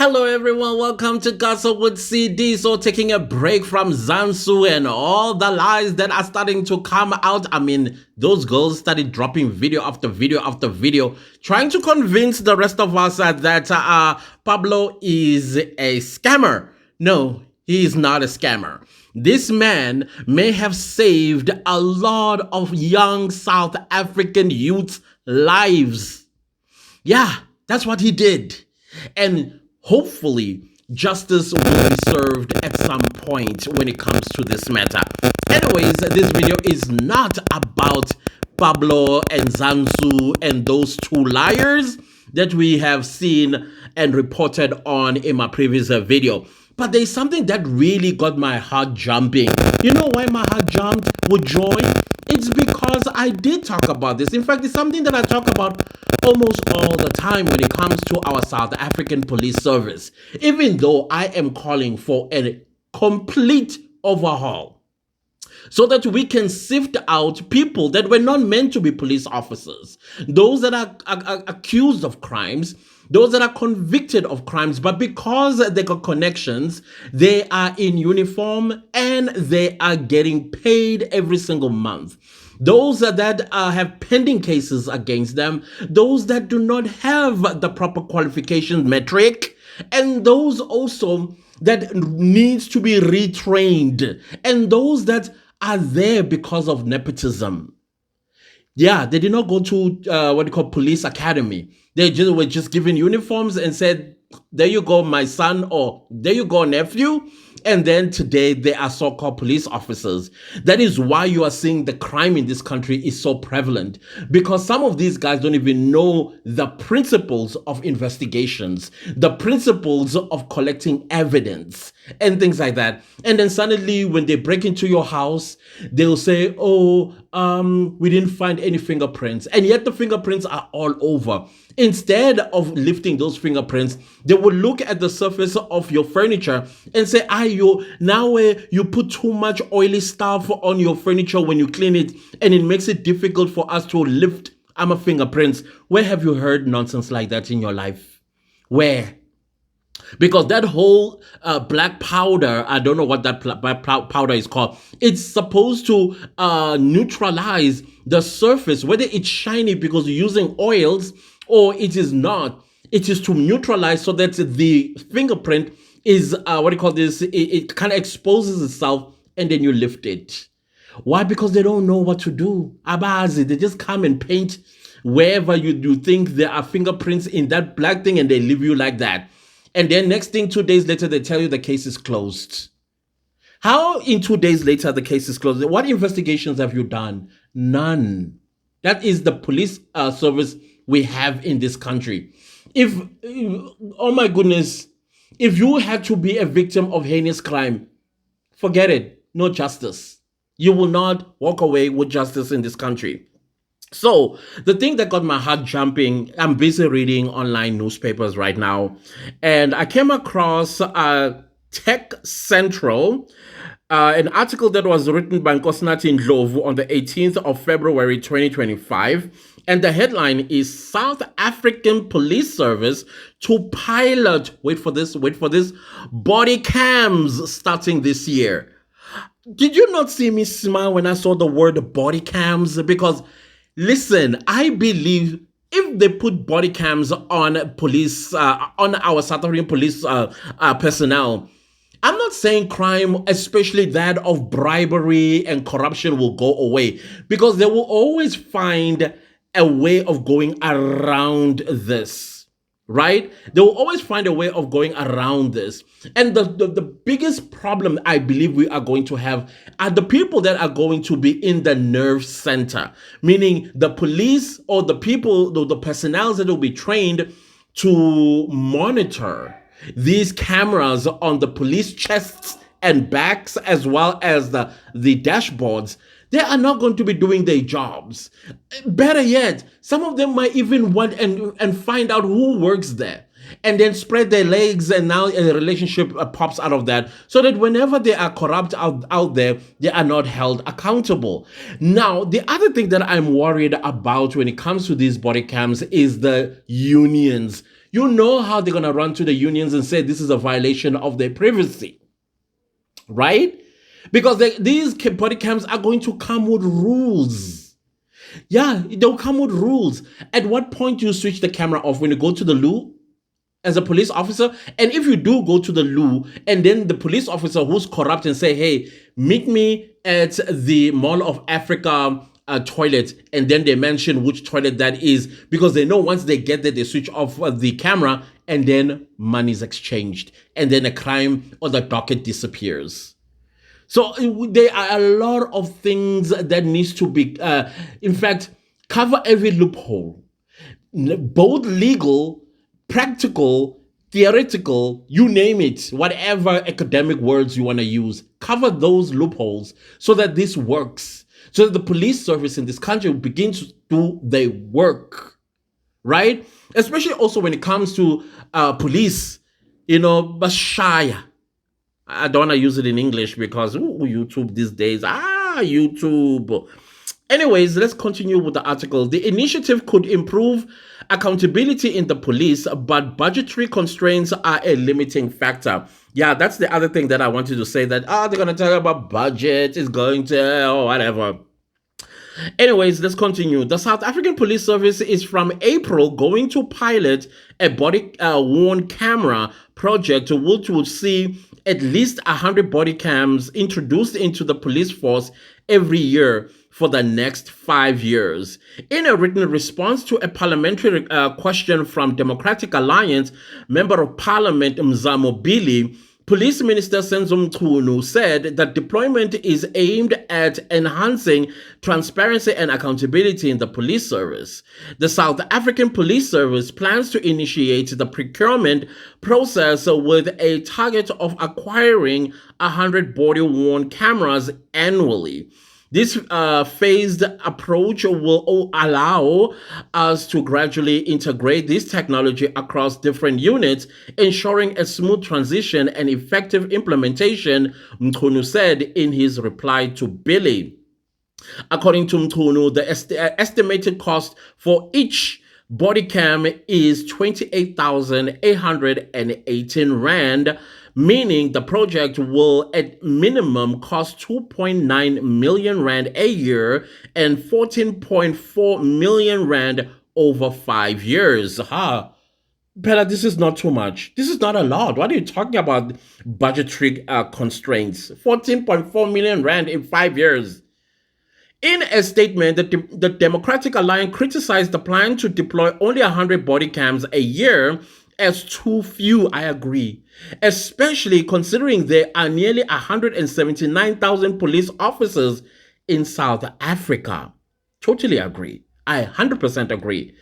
Hello everyone, welcome to Gossip with CD. So taking a break from Zansu and all the lies that are starting to come out. I mean, those girls started dropping video after video after video, trying to convince the rest of us that Pablo is a scammer. No, he is not a scammer. This man may have saved a lot of young South African youth's lives. Yeah, that's what he did. And hopefully, justice will be served at some point when it comes to this matter. Anyways, this video is not about Pablo and Zansu and those two liars that we have seen and reported on in my previous video. But there's something that really got my heart jumping. You know why my heart jumped with joy? It's because I did talk about this. In fact, it's something that I talk about almost all the time when it comes to our South African police service, even though I am calling for a complete overhaul so that we can sift out people that were not meant to be police officers, those that are accused of crimes, those that are convicted of crimes, but because they got connections, they are in uniform and they are getting paid every single month. Those that have pending cases against them, those that do not have the proper qualification metric, and those also that needs to be retrained, and those that are there because of nepotism. Yeah, they did not go to what you call police academy. They were just given uniforms and said, there you go, my son, or there you go, nephew. And then today they are so-called police officers. That is why you are seeing the crime in this country is so prevalent, because some of these guys don't even know the principles of investigations, the principles of collecting evidence and things like that. And then suddenly when they break into your house, they'll say, oh, we didn't find any fingerprints. And yet the fingerprints are all over. Instead of lifting those fingerprints, they will look at the surface of your furniture and say, you put too much oily stuff on your furniture when you clean it, and it makes it difficult for us to lift our fingerprints. Where have you heard nonsense like that in your life? Where? Because that whole black powder, I don't know what that black powder is called. It's supposed to neutralize the surface, whether it's shiny because you're using oils or it is not. It is to neutralize so that the fingerprint is, it kind of exposes itself and then you lift it. Why? Because they don't know what to do. Abazi, they just come and paint wherever you think there are fingerprints in that black thing and they leave you like that. And then next thing, 2 days later, they tell you the case is closed. How in 2 days later the case is closed? What investigations have you done? None. That is the police service we have in this country. Oh my goodness, if you had to be a victim of heinous crime, forget it. No justice. You will not walk away with justice in this country. So the thing that got my heart jumping, I'm busy reading online newspapers right now, and I came across Tech Central, an article that was written by Nkosinathi Ndlovu on the 18th of February 2025. And the headline is South African Police Service to pilot, wait for this, body cams starting this year. Did you not see me smile when I saw the word body cams? Because listen, I believe if they put body cams on police, on our South African police personnel, I'm not saying crime, especially that of bribery and corruption, will go away, because they will always find a way of going around this, right? They will always find a way of going around this. And the biggest problem I believe we are going to have are the people that are going to be in the nerve center, meaning the police or the people, the personnel that will be trained to monitor these cameras on the police chests and backs, as well as the dashboards. They are not going to be doing their jobs. Better yet, some of them might even want and find out who works there and then spread their legs, and now a relationship pops out of that, so that whenever they are corrupt out there, they are not held accountable. Now, the other thing that I'm worried about when it comes to these body cams is the unions. You know how they're going to run to the unions and say this is a violation of their privacy, right? Because these body cams are going to come with rules. Yeah, they'll come with rules. At what point do you switch the camera off? When you go to the loo as a police officer? And if you do go to the loo and then the police officer who's corrupt and say, hey, meet me at the Mall of Africa toilet, and then they mention which toilet that is, because they know once they get there, they switch off the camera and then money's exchanged and then a crime or the docket disappears. So there are a lot of things that needs to be, in fact, cover every loophole, both legal, practical, theoretical, you name it, whatever academic words you want to use, cover those loopholes so that this works, so that the police service in this country will begin to do their work, right? Especially also when it comes to police, Bashaya. I don't want to use it in English because YouTube these days. YouTube. Anyways, let's continue with the article. The initiative could improve accountability in the police, but budgetary constraints are a limiting factor. Yeah, that's the other thing that I wanted to say, that they're going to tell you about budget, is going to, whatever. Anyways, let's continue. The South African Police Service is from April going to pilot a body-worn camera project which will see at least 100 body cams introduced into the police force every year for the next 5 years. In a written response to a parliamentary question from Democratic Alliance, Member of Parliament Mzamo Billy, Police Minister Senzo Mchunu said that deployment is aimed at enhancing transparency and accountability in the police service. The South African Police Service plans to initiate the procurement process with a target of acquiring 100 body-worn cameras annually. This phased approach will allow us to gradually integrate this technology across different units, ensuring a smooth transition and effective implementation, Mchunu said in his reply to Billy. According to Mchunu, the estimated cost for each body cam is 28,818 Rand, meaning the project will at minimum cost 2.9 million Rand a year and 14.4 million Rand over 5 years. Bella, this is not too much. This is not a lot. What are you talking about? Budgetary constraints. 14.4 million Rand in 5 years. In a statement, the Democratic Alliance criticized the plan to deploy only 100 body cams a year as too few. I agree, especially considering there are nearly 179,000 police officers in South Africa. Totally agree. I 100% agree.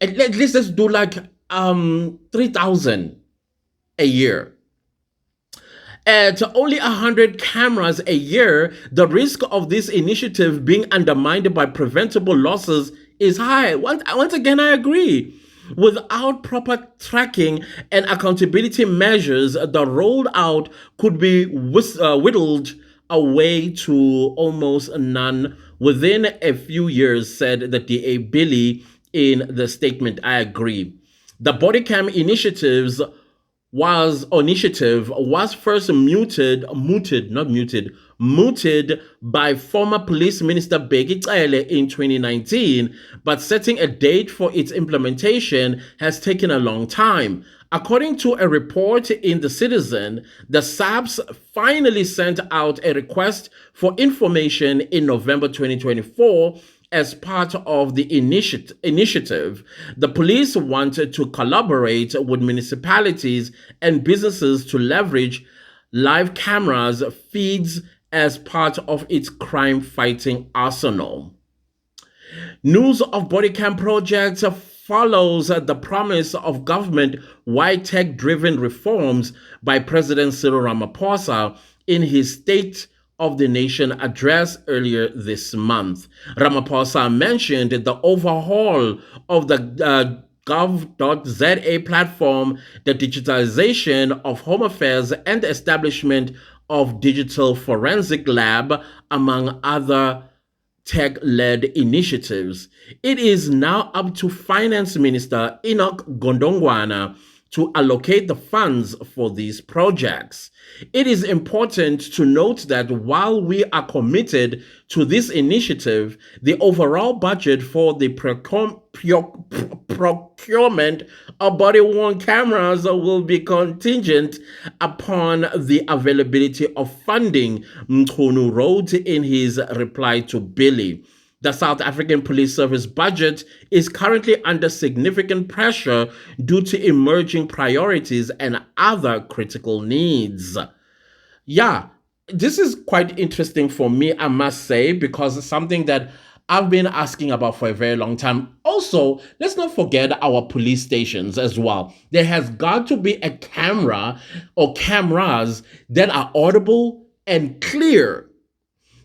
At least let's do like 3,000 a year. At only 100 cameras a year, the risk of this initiative being undermined by preventable losses is high. Once again, I agree. Without proper tracking and accountability measures, the rollout could be whittled away to almost none within a few years, said the DA Billy in the statement. I agree. The body cam initiative was first mooted by former Police Minister Bheki Cele in 2019, but setting a date for its implementation has taken a long time. According to a report in The Citizen, the SAPS finally sent out a request for information in November 2024. As part of the initiative, the police wanted to collaborate with municipalities and businesses to leverage live cameras feeds as part of its crime-fighting arsenal. News of body cam projects follows the promise of government-wide tech-driven reforms by President Cyril Ramaphosa in his State of the Nation address earlier this month. Ramaphosa mentioned the overhaul of the gov.za platform, the digitization of home affairs, and the establishment of digital forensic lab, among other tech-led initiatives. It is now up to Finance Minister Enoch Gondongwana to allocate the funds for these projects. It is important to note that while we are committed to this initiative, the overall budget for the procurement of body-worn cameras will be contingent upon the availability of funding, Mkhunu wrote in his reply to Billy. The South African Police Service budget is currently under significant pressure due to emerging priorities and other critical needs. Yeah, this is quite interesting for me, I must say, because it's something that I've been asking about for a very long time. Also, let's not forget our police stations as well. There has got to be a camera or cameras that are audible and clear,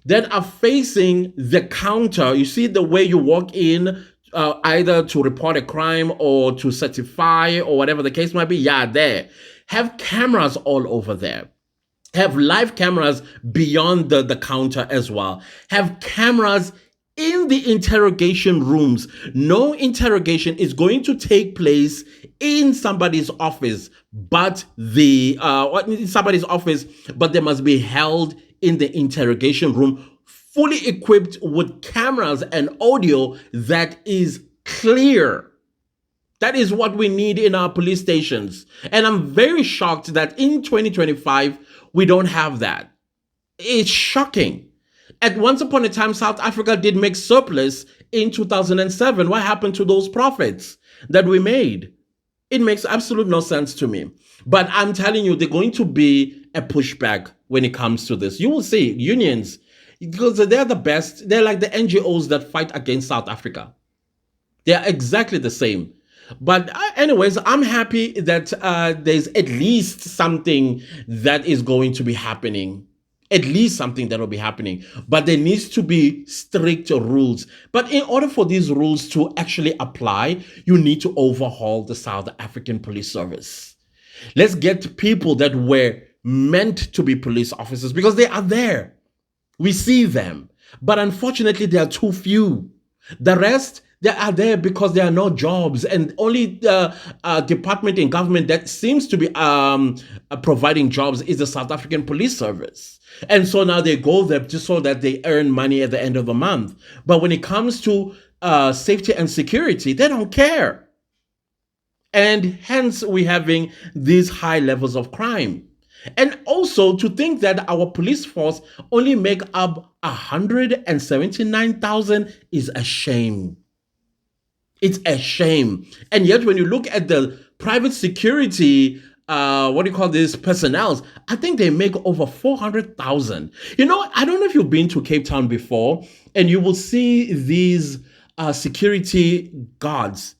that are facing the counter. You see the way you walk in, either to report a crime or to certify or whatever the case might be. Yeah, there. Have cameras all over there. Have live cameras beyond the counter as well. Have cameras in the interrogation rooms. No interrogation is going to take place in somebody's office, but they must be held in the interrogation room, fully equipped with cameras and audio that is clear. That is what we need in our police stations. And I'm very shocked that in 2025, we don't have that. It's shocking. At once upon a time, South Africa did make surplus in 2007. What happened to those profits that we made? It makes absolute no sense to me. But I'm telling you, they're going to be a pushback when it comes to this. You will see unions, because they're the best. They're like the NGOs that fight against South Africa. They're exactly the same. But anyways, I'm happy that there's at least something that is going to be happening. At least something that will be happening. But there needs to be strict rules. But in order for these rules to actually apply, you need to overhaul the South African Police Service. Let's get people that were meant to be police officers, because they are there. We see them. But unfortunately, there are too few. The rest, they are there because there are no jobs, and only the department in government that seems to be providing jobs is the South African Police Service. And so now they go there just so that they earn money at the end of the month. But when it comes to safety and security, they don't care. And hence we're having these high levels of crime. And also to think that our police force only make up 179,000 is a shame. It's a shame. And yet when you look at the private security, personnel, I think they make over 400,000. You know, I don't know if you've been to Cape Town before, and you will see these security guards.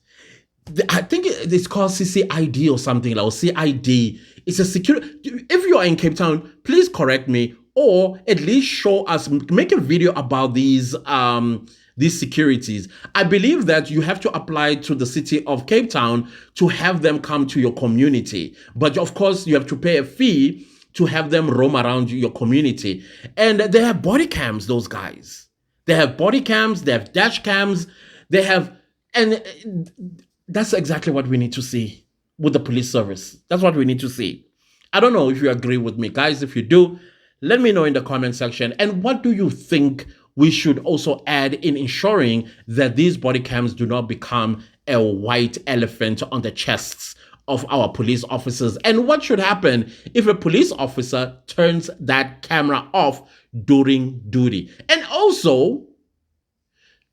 I think it's called CCID or something, like, or CID. It's a security. If you are in Cape Town, please correct me, or at least show us, make a video about these securities. I believe that you have to apply to the city of Cape Town to have them come to your community. But of course, you have to pay a fee to have them roam around your community. And they have body cams, those guys. They have body cams, they have dash cams, and that's exactly what we need to see with the police service. That's what we need to see. I don't know if you agree with me. Guys, if you do, let me know in the comment section. And what do you think we should also add in ensuring that these body cams do not become a white elephant on the chests of our police officers? And what should happen if a police officer turns that camera off during duty? And also,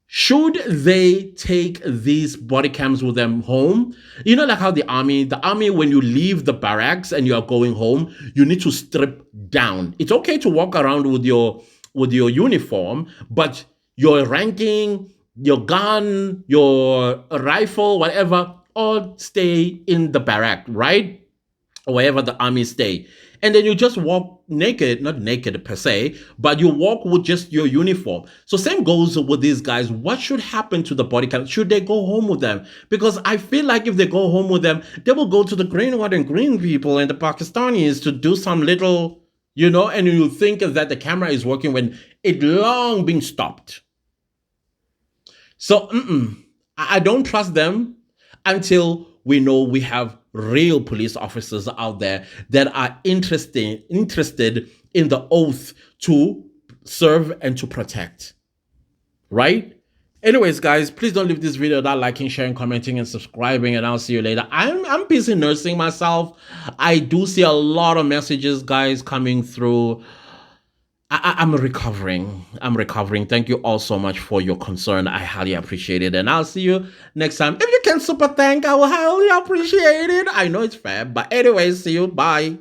should they take these body cams with them home? You know, like how the army, when you leave the barracks and you are going home, you need to strip down. It's okay to walk around with your uniform, but your ranking, your gun, your rifle, whatever, all stay in the barrack, right? Or wherever the army stay. And then you just walk naked, not naked per se, but you walk with just your uniform. So same goes with these guys. What should happen to the body cam? Should they go home with them? Because I feel like if they go home with them, they will go to the green, white, and green people and the Pakistanis to do some little, and you think that the camera is working when it long been stopped. So I don't trust them until we know we have real police officers out there that are interested in the oath to serve and to protect, right? Anyways, guys, please don't leave this video without liking, sharing, commenting, and subscribing, and I'll see you later. I'm busy nursing myself. I do see a lot of messages, guys, coming through. I'm recovering. I'm recovering. Thank you all so much for your concern. I highly appreciate it. And I'll see you next time. If you can super thank, I will highly appreciate it. I know it's fair. But anyways, see you. Bye.